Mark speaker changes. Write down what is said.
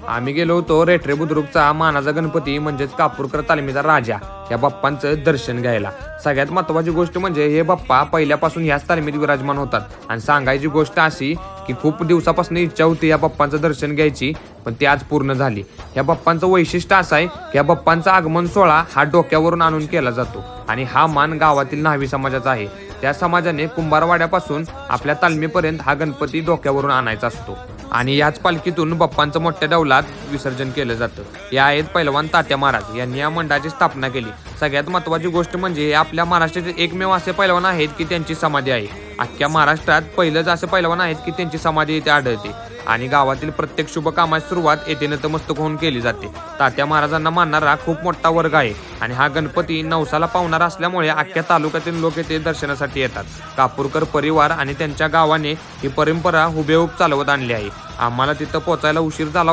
Speaker 1: आम्ही गेलो होतो रेठरे बुद्रुकचा मानाचा गणपती म्हणजेच कापूरकर तालमीचा राजा या बाप्पांचं दर्शन घ्यायला। सगळ्यात महत्त्वाची गोष्ट म्हणजे हे बाप्पा पहिल्यापासून ह्याच तालमीत विराजमान होतात आणि सांगायची गोष्ट अशी की खूप दिवसापासून इच्छा होती या बाप्पांचं दर्शन घ्यायची, पण ती आज पूर्ण झाली। या बाप्पांचं वैशिष्ट्य असं आहे की या बाप्पांचा आगमन सोहळा हा डोक्यावरून आणून केला जातो आणि हा मान गावातील न्हावी समाजाचा आहे। त्या समाजाने कुंभारवाड्यापासून आपल्या तालमीपर्यंत हा गणपती डोक्यावरून आणायचा असतो आणि याच पालखीतून बाप्पांचं मोठ्या डौलात विसर्जन केलं जातं। या आहेत पैलवान तात्या महाराज यांनी या मंडळाची स्थापना केली। सगळ्यात महत्त्वाची गोष्ट म्हणजे हे आपल्या महाराष्ट्राचे एकमेव असे पैलवान आहेत की त्यांची समाधी आहे। अख्ख्या महाराष्ट्रात पहिलंच असे पैलवान आहेत की त्यांची समाधी इथे आढळते आणि गावातील प्रत्येक शुभ कामाची सुरुवात येथे नतमस्तक होऊन केली जाते। तात्या महाराजांना मानणारा खूप मोठा वर्ग आहे आणि हा गणपती नवसाला पावणारा असल्यामुळे अख्ख्या तालुक्यातील लोक येथे दर्शनासाठी येतात। कापूरकर परिवार आणि त्यांच्या गावाने ही परंपरा हुबेहूब चालवत आणली आहे। आम्हाला तिथं पोहोचायला उशीर झाला